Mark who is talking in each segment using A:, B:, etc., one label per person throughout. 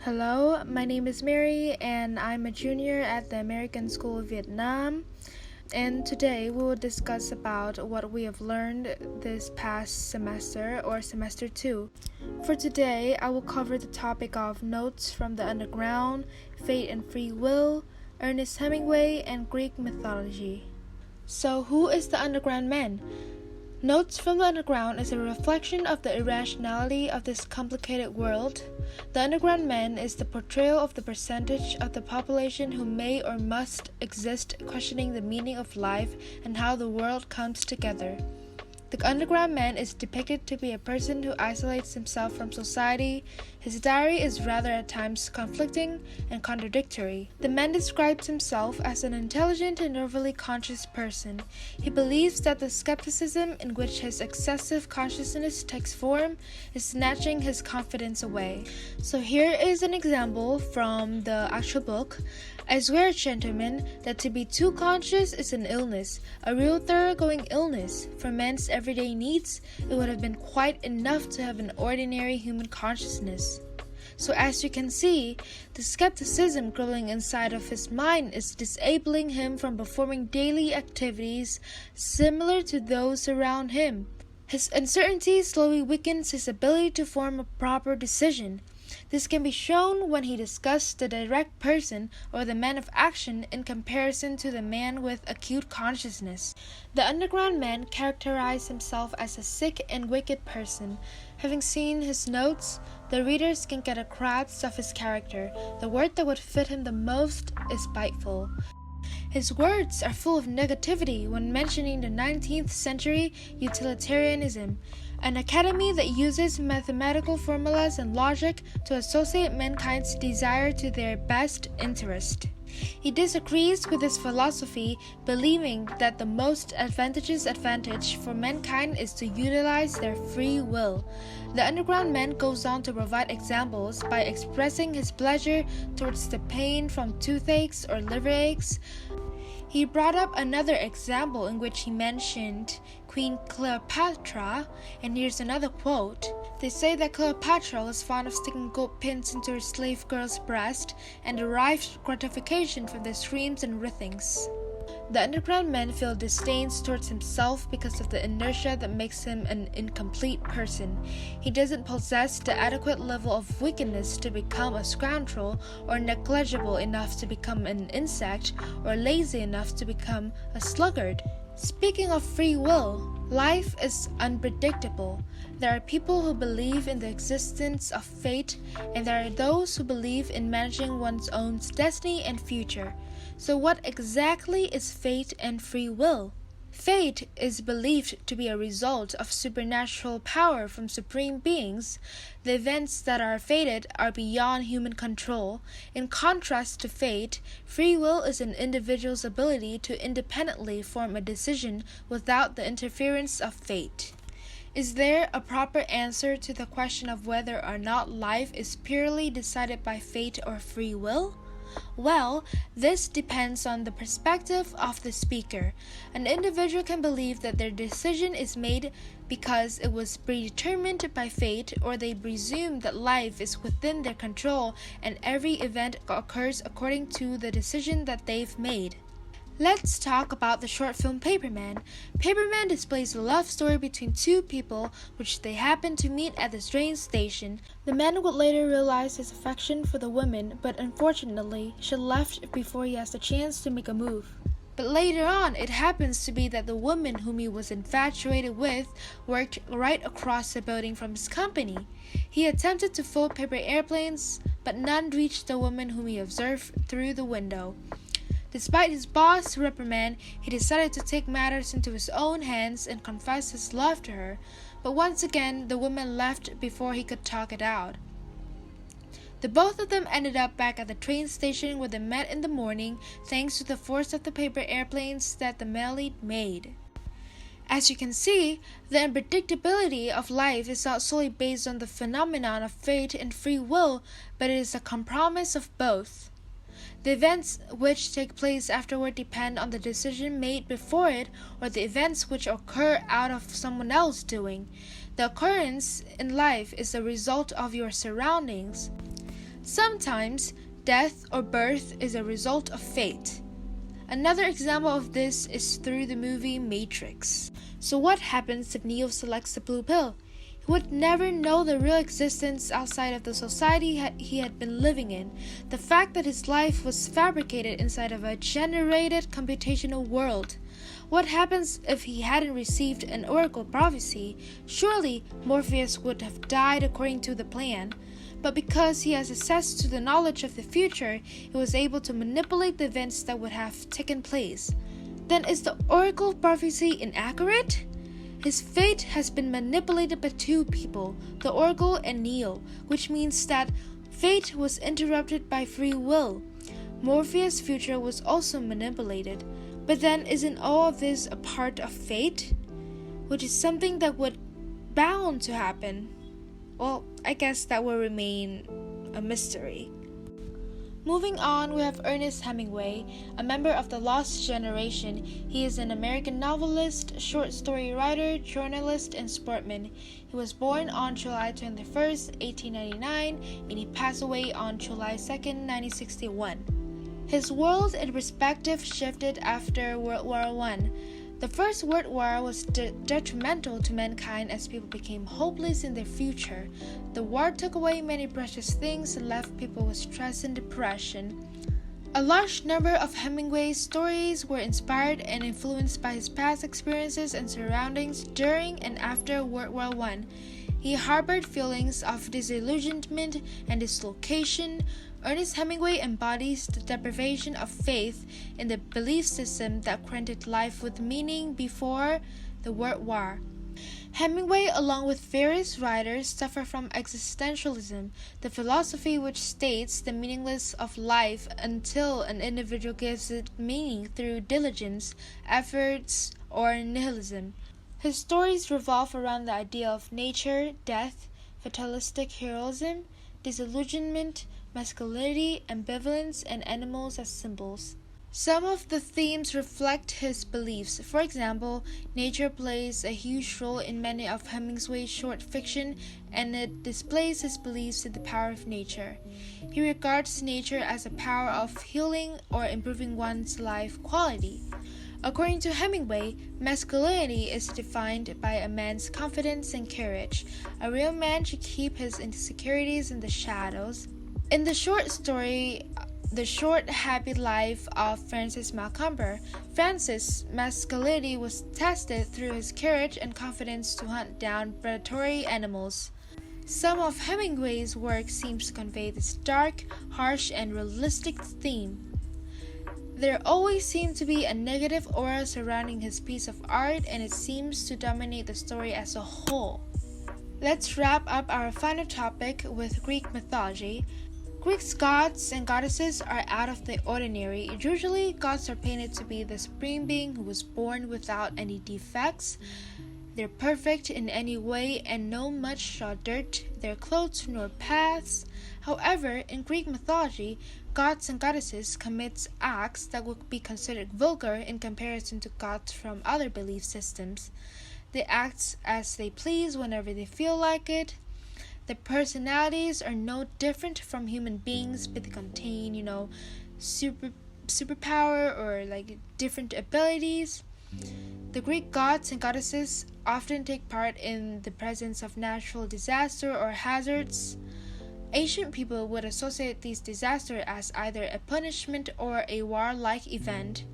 A: Hello, my name is Mary and I'm a junior at the American School of Vietnam. And today we will discuss about what we have learned this past semester or semester 2. For today, I will cover the topic of notes from the underground, fate and free will, Ernest Hemingway, and Greek mythology. So who is the underground man? Notes from the Underground is a reflection of the irrationality of this complicated world. The underground man is the portrayal of the percentage of the population who may or must exist questioning the meaning of life and how the world comes together. The underground man is depicted to be a person who isolates himself from society. His diary is rather at times conflicting and contradictory. The man describes himself as an intelligent and overly conscious person. He believes that the skepticism in which his excessive consciousness takes form is snatching his confidence away. So here is an example from the actual book. I swear, gentlemen, that to be too conscious is an illness, a real thoroughgoing illness. For man's everyday needs, it would have been quite enough to have an ordinary human consciousness. So as you can see, the skepticism growing inside of his mind is disabling him from performing daily activities similar to those around him. His uncertainty slowly weakens his ability to form a proper decision. This can be shown when he discusses the direct person or the man of action in comparison to the man with acute consciousness. The underground man characterized himself as a sick and wicked person. Having seen his notes, the readers can get a grasp of his character. The word that would fit him the most is spiteful. His words are full of negativity when mentioning the 19th century utilitarianism, an academy that uses mathematical formulas and logic to associate mankind's desire to their best interest. He disagrees with this philosophy, believing that the most advantageous advantage for mankind is to utilize their free will. The underground man goes on to provide examples by expressing his pleasure towards the pain from toothaches or liver aches. He brought up another example in which he mentioned Queen Cleopatra, and here's another quote. They say that Cleopatra was fond of sticking gold pins into her slave girl's breast and derived gratification from their screams and writhings. The underground man feels disdain towards himself because of the inertia that makes him an incomplete person. He doesn't possess the adequate level of wickedness to become a scoundrel, or negligible enough to become an insect, or lazy enough to become a sluggard. Speaking of free will, life is unpredictable. There are people who believe in the existence of fate, and there are those who believe in managing one's own destiny and future. So what exactly is fate and free will? Fate is believed to be a result of supernatural power from supreme beings. The events that are fated are beyond human control. In contrast to fate, free will is an individual's ability to independently form a decision without the interference of fate. Is there a proper answer to the question of whether or not life is purely decided by fate or free will? Well, this depends on the perspective of the speaker. An individual can believe that their decision is made because it was predetermined by fate, or they presume that life is within their control and every event occurs according to the decision that they've made. Let's talk about the short film Paperman. Paperman displays a love story between two people which they happen to meet at the train station. The man would later realize his affection for the woman, but unfortunately, she left before he has the chance to make a move. But later on, it happens to be that the woman whom he was infatuated with worked right across the building from his company. He attempted to fold paper airplanes, but none reached the woman whom he observed through the window. Despite his boss' reprimand, he decided to take matters into his own hands and confess his love to her, but once again the woman left before he could talk it out. The both of them ended up back at the train station where they met in the morning, thanks to the force of the paper airplanes that the Melody made. As you can see, the unpredictability of life is not solely based on the phenomenon of fate and free will, but it is a compromise of both. The events which take place afterward depend on the decision made before it, or the events which occur out of someone else doing. The occurrence in life is the result of your surroundings. Sometimes, death or birth is a result of fate. Another example of this is through the movie Matrix. So what happens if Neo selects the blue pill? He would never know the real existence outside of the society he had been living in. The fact that his life was fabricated inside of a generated computational world. What happens if he hadn't received an oracle prophecy? Surely Morpheus would have died according to the plan. But because he has access to the knowledge of the future, he was able to manipulate the events that would have taken place. Then is the oracle prophecy inaccurate? His fate has been manipulated by two people, the oracle and Neo, which means that fate was interrupted by free will. Morpheus' future was also manipulated. But then isn't all of this a part of fate? Which is something that would bound to happen. Well, I guess that will remain a mystery. Moving on, we have Ernest Hemingway, a member of the Lost Generation. He is an American novelist, short story writer, journalist, and sportsman. He was born on July 21st, 1899, and he passed away on July 2nd, 1961. His world and perspective shifted after World War I. The First World War was detrimental to mankind as people became hopeless in their future. The war took away many precious things and left people with stress and depression. A large number of Hemingway's stories were inspired and influenced by his past experiences and surroundings during and after World War I. He harbored feelings of disillusionment and dislocation. Ernest Hemingway embodies the deprivation of faith in the belief system that granted life with meaning before the World War. Hemingway, along with various writers, suffer from existentialism, the philosophy which states the meaninglessness of life until an individual gives it meaning through diligence, efforts, or nihilism. His stories revolve around the idea of nature, death, fatalistic heroism, disillusionment, masculinity, ambivalence, and animals as symbols. Some of the themes reflect his beliefs. For example, nature plays a huge role in many of Hemingway's short fiction, and it displays his beliefs in the power of nature. He regards nature as a power of healing or improving one's life quality. According to Hemingway, masculinity is defined by a man's confidence and courage. A real man should keep his insecurities in the shadows. In the short story, The Short Happy Life of Francis Malcolm, Francis' masculinity was tested through his courage and confidence to hunt down predatory animals. Some of Hemingway's work seems to convey this dark, harsh, and realistic theme. There always seemed to be a negative aura surrounding his piece of art, and it seems to dominate the story as a whole. Let's wrap up our final topic with Greek mythology. Greek gods and goddesses are out of the ordinary. Usually, gods are painted to be the supreme being who was born without any defects. They're perfect in any way and no much dirt, their clothes nor paths. However, in Greek mythology, gods and goddesses commit acts that would be considered vulgar in comparison to gods from other belief systems. They act as they please whenever they feel like it. Their personalities are no different from human beings, but they contain, superpower or different abilities. The Greek gods and goddesses often take part in the presence of natural disaster or hazards. Ancient people would associate these disasters as either a punishment or a warlike event.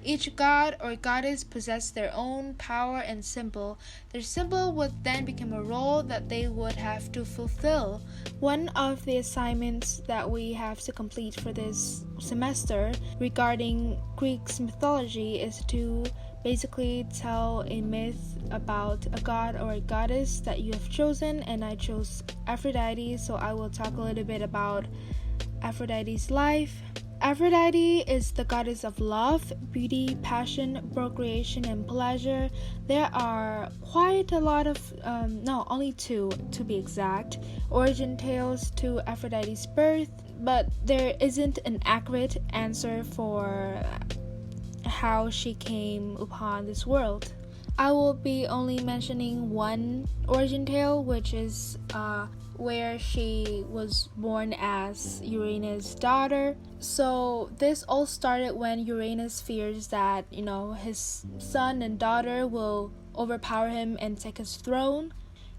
A: Each god or goddess possessed their own power and symbol. Their symbol would then become a role that they would have to fulfill. One of the assignments that we have to complete for this semester regarding Greek mythology is to basically tell a myth about a god or a goddess that you have chosen, and I chose Aphrodite, so I will talk a little bit about Aphrodite's life. Aphrodite is the goddess of love, beauty, passion, procreation, and pleasure. There are quite a lot of, only two to be exact, origin tales to Aphrodite's birth, but there isn't an accurate answer for how she came upon this world. I will be only mentioning one origin tale, which is where she was born as Uranus' daughter. So this all started when Uranus fears that, his son and daughter will overpower him and take his throne.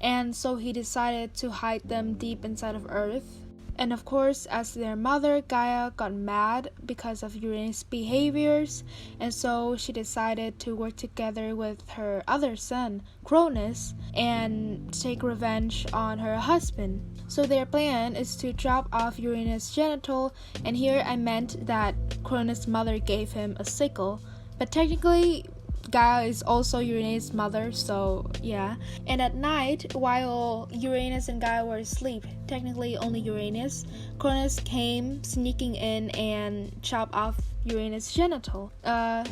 A: And so he decided to hide them deep inside of Earth. And of course, as their mother, Gaia got mad because of Uranus' behaviors, and so she decided to work together with her other son, Cronus, and take revenge on her husband. So their plan is to chop off Uranus' genital, and here I meant that Cronus' mother gave him a sickle, but technically Gaia is also Uranus' mother, so yeah. And at night, while Uranus and Gaia were asleep, technically only Uranus, Cronus came sneaking in and chopped off Uranus' genital.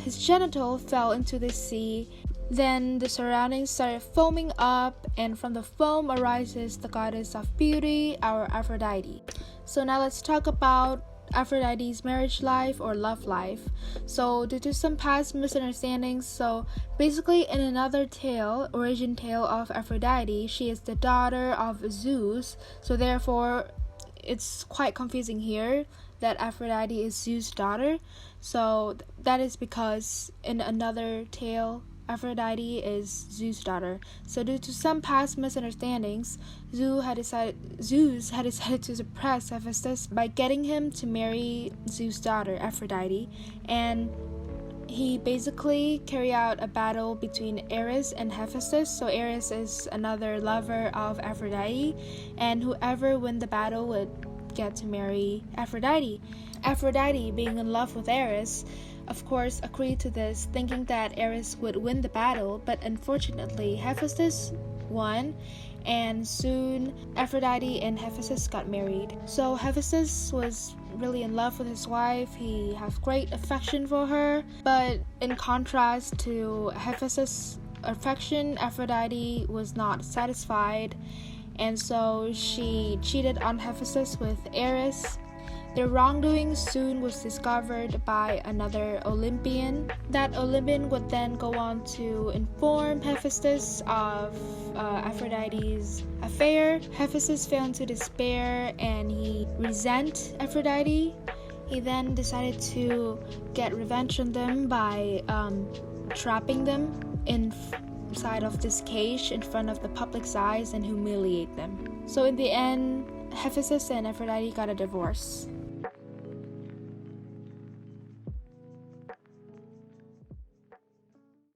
A: His genital fell into the sea. Then the surroundings started foaming up, and from the foam arises the goddess of beauty, our Aphrodite. So now let's talk about Aphrodite's marriage life or love life. So due to some past misunderstandings, so basically in another tale, origin tale of Aphrodite, she is the daughter of Zeus, so therefore it's quite confusing here that Aphrodite is Zeus' daughter. So that is because in another tale Aphrodite is Zeus' daughter. So due to some past misunderstandings, Zeus had decided to suppress Hephaestus by getting him to marry Zeus' daughter, Aphrodite, and he basically carried out a battle between Ares and Hephaestus. So Ares is another lover of Aphrodite, and whoever win the battle would get to marry Aphrodite. Aphrodite, being in love with Ares, of course agreed to this, thinking that Ares would win the battle, but unfortunately Hephaestus won, and soon Aphrodite and Hephaestus got married. So Hephaestus was really in love with his wife, he had great affection for her, but in contrast to Hephaestus' affection, Aphrodite was not satisfied, and so she cheated on Hephaestus with Ares. Their wrongdoing soon was discovered by another Olympian. That Olympian would then go on to inform Hephaestus of Aphrodite's affair. Hephaestus fell into despair and he resent Aphrodite. He then decided to get revenge on them by trapping them inside of this cage in front of the public's eyes and humiliate them. So in the end, Hephaestus and Aphrodite got a divorce.